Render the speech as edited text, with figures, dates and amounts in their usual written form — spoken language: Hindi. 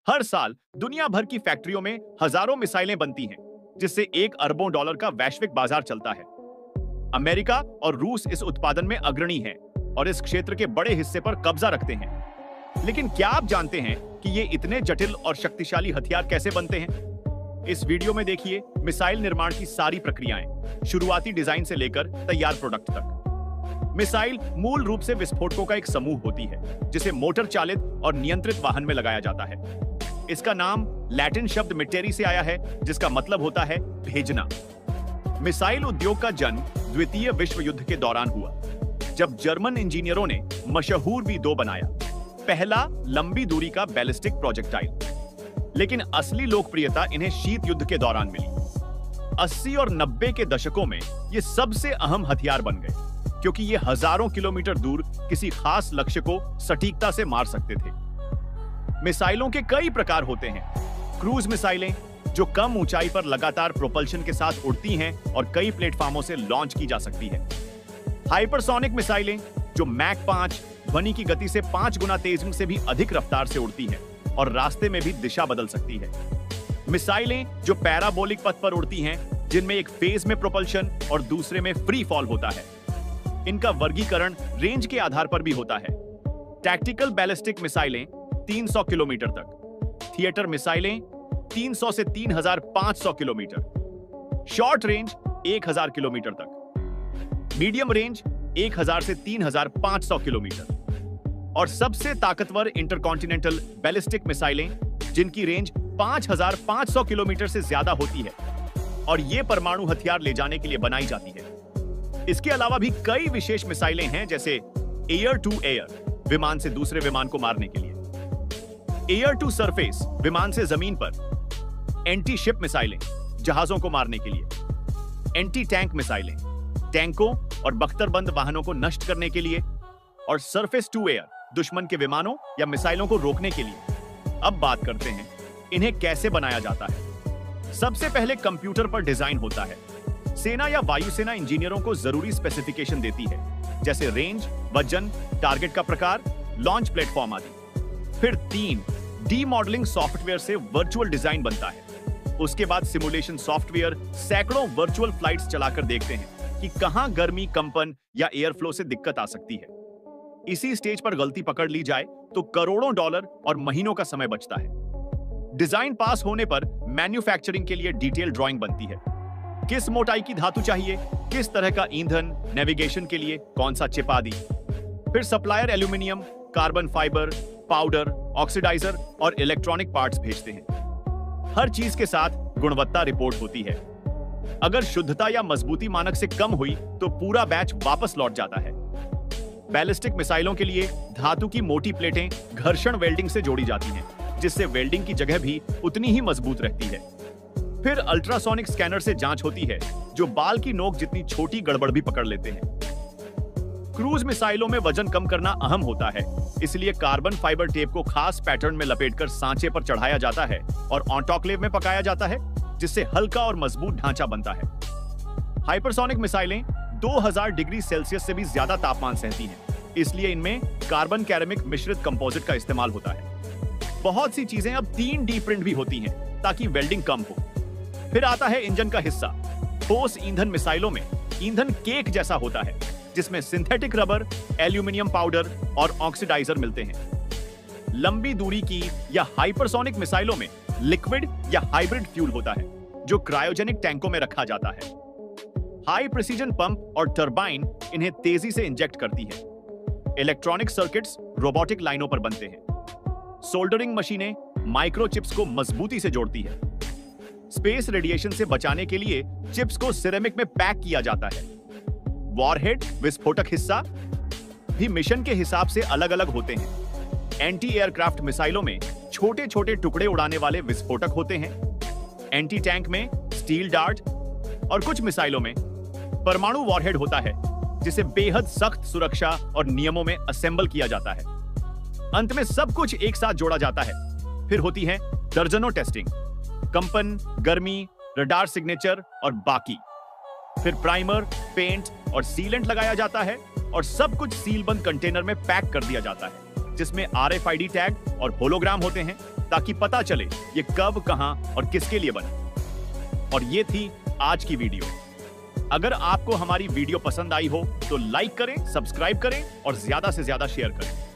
हर साल दुनिया भर की फैक्ट्रियों में हजारों मिसाइलें बनती हैं, जिससे 1 अरबों डॉलर का वैश्विक बाजार चलता है। अमेरिका और रूस इस उत्पादन में अग्रणी हैं और इस क्षेत्र के बड़े हिस्से पर कब्जा रखते हैं। लेकिन क्या आप जानते हैं कि ये इतने जटिल और शक्तिशाली हथियार कैसे बनते हैं? इस वीडियो में देखिए मिसाइल निर्माण की सारी प्रक्रियाएं, शुरुआती डिजाइन से लेकर तैयार प्रोडक्ट तक। मिसाइल मूल रूप से विस्फोटकों का एक समूह होती है, जिसे मोटर चालित और नियंत्रित वाहन में लगाया जाता है। इसका नाम लैटिन शब्द मिटेरी से आया है, जिसका मतलब होता है भेजना। मिसाइल उद्योग का जन्म द्वितीय विश्व युद्ध के दौरान हुआ, जब जर्मन इंजीनियरों ने मशहूर V2 बनाया, पहला लंबी दूरी का बैलिस्टिक प्रोजेक्टाइल। लेकिन असली लोकप्रियता इन्हें शीत युद्ध के दौरान मिली। 80 और 90 के दशकों में ये सबसे अहम हथियार बन गए, क्योंकि ये हजारों किलोमीटर दूर किसी खास लक्ष्य को सटीकता से मार सकते थे। मिसाइलों के कई प्रकार होते हैं। क्रूज मिसाइलें, जो कम ऊंचाई पर लगातार प्रोपल्शन के साथ उड़ती हैं और कई प्लेटफॉर्मों से लॉन्च की जा सकती है। हाइपरसोनिक मिसाइलें, जो मैक 5 ध्वनि की गति से 5 गुना तेज से भी अधिक रफ्तार से उड़ती हैं और रास्ते में भी दिशा बदल सकती है। मिसाइलें जो पैराबोलिक पथ पर उड़ती हैं, जिनमें एक फेज में प्रोपल्शन और दूसरे में फ्री फॉल होता है। इनका वर्गीकरण रेंज के आधार पर भी होता है। टैक्टिकल बैलिस्टिक मिसाइलें 300 किलोमीटर तक, थिएटर मिसाइलें 300 से 3500 किलोमीटर, शॉर्ट रेंज 1000 किलोमीटर तक, मीडियम रेंज 1000 से 3500 किलोमीटर और सबसे ताकतवर इंटरकॉन्टिनेंटल बैलिस्टिक मिसाइलें, जिनकी रेंज 5500 किलोमीटर से ज्यादा होती है और ये परमाणु हथियार ले जाने के लिए बनाई जाती है। इसके अलावा भी कई विशेष मिसाइलें हैं, जैसे एयर टू एयर, विमान से दूसरे विमान को मारने के लिए, एयर टू सरफेस, विमान से जमीन पर, एंटी शिप मिसाइलें, जहाजों को मारने के लिए, एंटी टैंक मिसाइलें, टैंकों और बख्तरबंद वाहनों को नष्ट करने के लिए, और सरफेस टू एयर, दुश्मन के विमानों या मिसाइलों को रोकने के लिए। अब बात करते हैं इन्हें कैसे बनाया जाता है। सबसे पहले कंप्यूटर पर डिजाइन होता है। सेना या वायुसेना इंजीनियरों को जरूरी स्पेसिफिकेशन देती है, जैसे रेंज, वजन, टारगेट का प्रकार, लॉन्च प्लेटफॉर्म आदि। फिर 3 डी मॉडलिंग सॉफ्टवेयर से वर्चुअल डिजाइन बनता है। उसके बाद सिमुलेशन सॉफ्टवेयर सैकड़ों वर्चुअल फ्लाइट्स चलाकर देखते हैं कि कहां गर्मी, कंपन या एयर फ्लो से दिक्कत आ सकती है। इसी स्टेज पर गलती पकड़ ली जाए तो करोड़ों डॉलर और महीनों का समय बचता है। डिजाइन पास होने पर मैन्युफैक्चरिंग के लिए डिटेल ड्राइंग बनती है। किस मोटाई की धातु चाहिए, किस तरह का ईंधन, नेविगेशन के लिए कौन सा चिप आदि। फिर supplier aluminium, carbon fibre, powder, oxidiser और इलेक्ट्रॉनिक पार्ट्स भेजते हैं। हर चीज के साथ गुणवत्ता रिपोर्ट होती है। अगर शुद्धता या मजबूती मानक से कम हुई तो पूरा बैच वापस लौट जाता है। बैलिस्टिक मिसाइलों के लिए धातु की मोटी प्लेटें घर्षण वेल्डिंग से जोड़ी जाती हैं, जिससे वेल्डिंग की जगह भी उतनी ही मजबूत रहती है। फिर अल्ट्रासोनिक स्कैनर से जांच होती है, जो बाल की नोक जितनी छोटी गड़बड़ भी पकड़ लेते हैं। क्रूज मिसाइलों में वजन कम करना अहम होता है, इसलिए कार्बन फाइबर टेप को खास पैटर्न में लपेटकर सांचे पर चढ़ाया जाता है और ऑटोक्लेव में पकाया जाता है, जिससे हल्का और मजबूत ढांचा बनता है। हाइपरसोनिक मिसाइलें 2000 डिग्री सेल्सियस से भी ज्यादा तापमान सहती हैं, इसलिए इनमें कार्बन कैरेमिक मिश्रित कंपोजिट का इस्तेमाल होता है। बहुत सी चीजें अब 3D प्रिंट भी होती हैं, ताकि वेल्डिंग कम हो। फिर आता है इंजन का हिस्सा। ठोस ईंधन मिसाइलों में ईंधन केक जैसा होता है, जिसमें सिंथेटिक रबर, एल्यूमिनियम पाउडर और ऑक्सीडाइजर मिलते हैं। लंबी दूरी की या हाइपरसोनिक मिसाइलों में लिक्विड या हाइब्रिड फ्यूल होता है, जो क्रायोजेनिक टैंकों में रखा जाता है। हाई प्रिसीजन पंप और टरबाइन इन्हें तेजी से इंजेक्ट करती है। इलेक्ट्रॉनिक सर्किट्स रोबोटिक लाइनों पर बनते हैं। सोल्डरिंग मशीनें माइक्रोचिप्स को मजबूती से जोड़ती है। स्पेस रेडिएशन से बचाने के लिए चिप्स को सिरेमिक में पैक किया जाता है। वॉरहेड, विस्फोटक हिस्सा, भी मिशन के हिसाब से अलग अलग होते हैं। एंटी एयरक्राफ्ट मिसाइलों में छोटे छोटे टुकड़े उड़ाने वाले विस्फोटक होते हैं। एंटी टैंक में स्टील डार्ट और कुछ मिसाइलों में परमाणु वॉरहेड होता है, जिसे बेहद सख्त सुरक्षा और नियमों में असेंबल किया जाता है। अंत में सब कुछ एक साथ जोड़ा जाता है। फिर होती है दर्जनों टेस्टिंग, कंपन, गर्मी, रडार सिग्नेचर और बाकी। फिर प्राइमर, पेंट और सीलेंट लगाया जाता है और सब कुछ सीलबंद कंटेनर में पैक कर दिया जाता है, जिसमें RFID टैग और होलोग्राम होते हैं ताकि पता चले ये कब, कहां और किसके लिए बना। और ये थी आज की वीडियो। अगर आपको हमारी वीडियो पसंद आई हो तो लाइक करें, सब्सक्राइब करें और ज्यादा से ज्यादा शेयर करें।